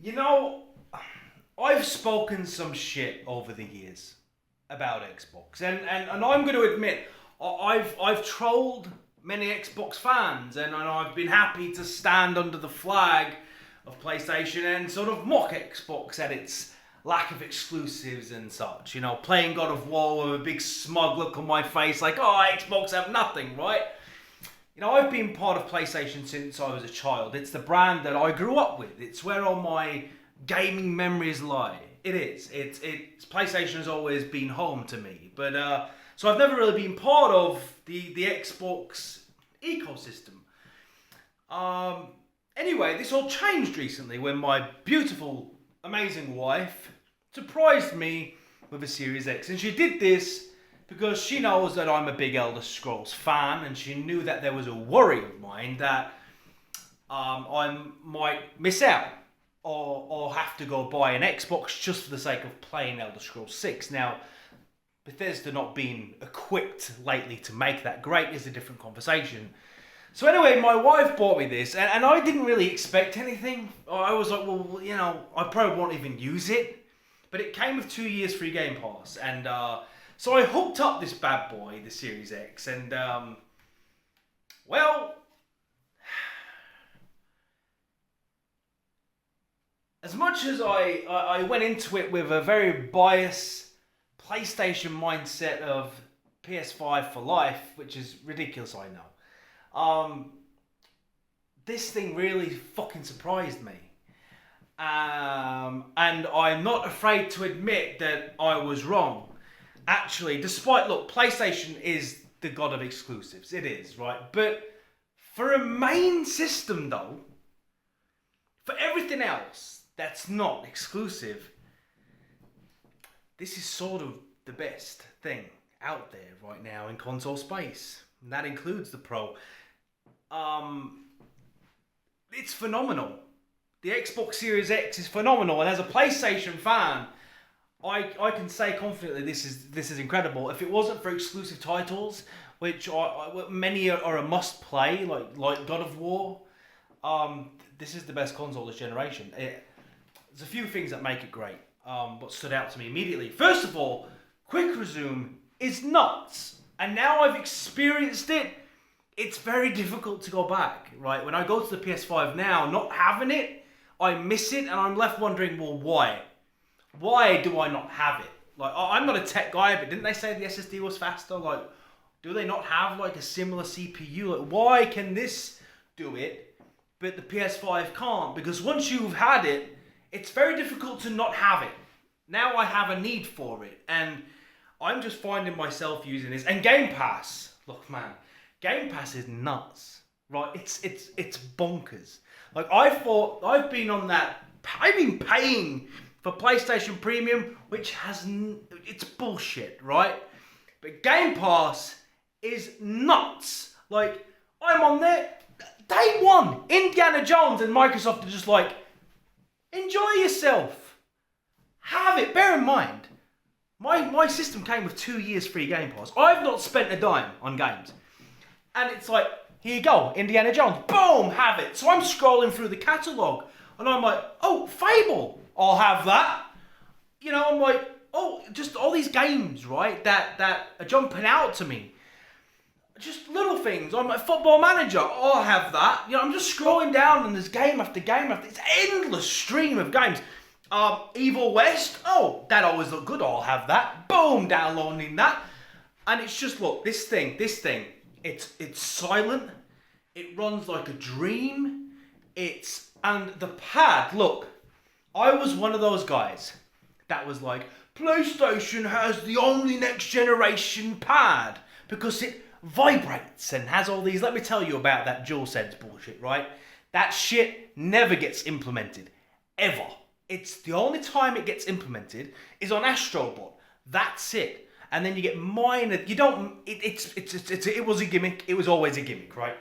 You know, I've spoken some shit over the years about Xbox, and I'm going to admit I've trolled many Xbox fans, and I've been happy to stand under the flag of PlayStation and sort of mock Xbox at its lack of exclusives and such. You know, playing God of War with a big smug look on my face, like, oh, Xbox have nothing, right? You know, I've been part of PlayStation since I was a child. It's the brand that I grew up with. It's where all my gaming memories lie. It is. It's PlayStation has always been home to me. But so I've never really been part of the Xbox ecosystem. Anyway, this all changed recently when my beautiful, amazing wife surprised me with a Series X, and she did this because she knows that I'm a big Elder Scrolls fan, and she knew that there was a worry of mine that I might miss out or have to go buy an Xbox just for the sake of playing Elder Scrolls 6. Now, Bethesda not being equipped lately to make that great is a different conversation. So anyway, my wife bought me this, and I didn't really expect anything. I was like, well, you know, I probably won't even use it. But it came with 2 years free Game Pass, and so I hooked up this bad boy, the Series X, and well, as much as I went into it with a very biased PlayStation mindset of PS5 for life, which is ridiculous, I know. This thing really fucking surprised me. And I'm not afraid to admit that I was wrong. Actually, look, PlayStation is the god of exclusives. It is, right? But for a main system, though, for everything else that's not exclusive, this is sort of the best thing out there right now in console space. And that includes the Pro. It's phenomenal. The Xbox Series X is phenomenal, and as a PlayStation fan, I can say confidently this is incredible. If it wasn't for exclusive titles, which many are a must play, like God of War, this is the best console this generation. There's a few things that make it great. What stood out to me immediately. First of all, Quick Resume is nuts, and now I've experienced it. It's very difficult to go back, right? When I go to the PS5 now, not having it, I miss it, and I'm left wondering, well, why? Why do I not have it? Like, I'm not a tech guy, but didn't they say the SSD was faster? Like, do they not have like a similar CPU? Like, why can this do it, but the PS5 can't? Because once you've had it, it's very difficult to not have it. Now I have a need for it, and I'm just finding myself using this. And Game Pass, look, man, Game Pass is nuts, right? It's bonkers. Like, I've been paying for PlayStation Premium, which it's bullshit, right? But Game Pass is nuts. Like, I'm on there, day one, Indiana Jones and Microsoft are just like, enjoy yourself. Have it. Bear in mind, my system came with 2 years free Game Pass. I've not spent a dime on games. And it's like, here you go, Indiana Jones. Boom, have it. So I'm scrolling through the catalogue, and I'm like, oh, Fable, I'll have that. You know, I'm like, oh, just all these games, right, that are jumping out to me. Just little things. I'm like, Football Manager, I'll have that. You know, I'm just scrolling down, and there's game after game after, it's endless stream of games. Evil West, oh, that always looked good, I'll have that. Boom, downloading that. And it's just, look, this thing, it's silent, it runs like a dream, and the pad, look, I was one of those guys that was like, PlayStation has the only next generation pad because it vibrates and has all these, let me tell you about that DualSense bullshit, right? That shit never gets implemented, ever. It's the only time it gets implemented is on Astrobot. That's it. And then you get minor, you don't, it was a gimmick, it was always a gimmick, right?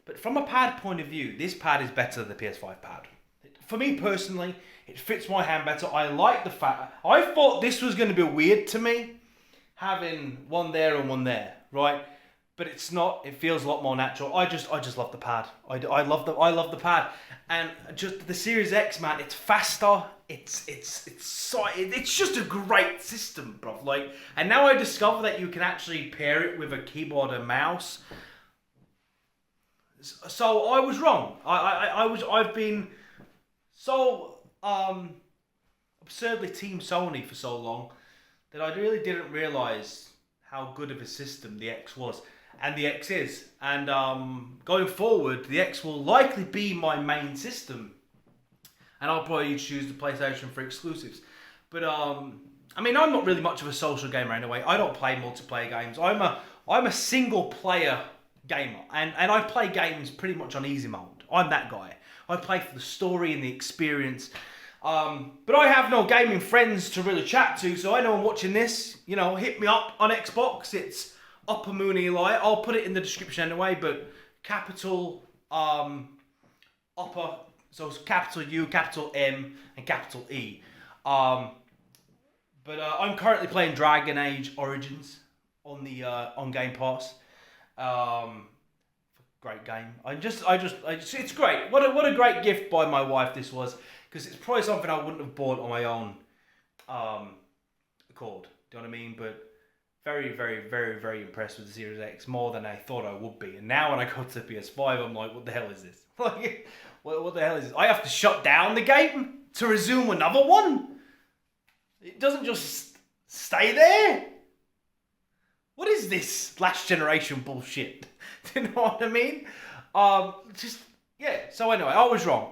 But from a pad point of view, this pad is better than the PS5 pad. For me personally, it fits my hand better. I like the fact, I thought this was going to be weird to me, having one there and one there, right? but it's not. It feels a lot more natural. I just love the pad. I love the pad, and just the Series X, man. It's faster. It's just a great system, bro. Like, and now I discover that you can actually pair it with a keyboard and mouse. So I was wrong. I've been so absurdly Team Sony for so long that I really didn't realise how good of a system the X was, and the X is. And going forward, the X will likely be my main system, and I'll probably choose the PlayStation for exclusives. But I mean, I'm not really much of a social gamer anyway. I don't play multiplayer games. I'm a single player gamer, and I play games pretty much on easy mode. I'm that guy. I play for the story and the experience. But I have no gaming friends to really chat to, so I know I'm watching this. You know, hit me up on Xbox. It's UpperMoonEli. I'll put it in the description anyway, but capital upper, so it's capital U, capital M, and capital E. But I'm currently playing Dragon Age Origins on the on Game Pass. Great game. I just, it's great. What a great gift by my wife this was, because it's probably something I wouldn't have bought on my own accord. Do you know what I mean? But very, very, very, very impressed with the Series X, more than I thought I would be. And now when I go to the PS5, I'm like, what the hell is this? Like, what the hell is this? I have to shut down the game to resume another one? It doesn't just stay there? What is this last generation bullshit? Do you know what I mean? Yeah. So anyway, I was wrong.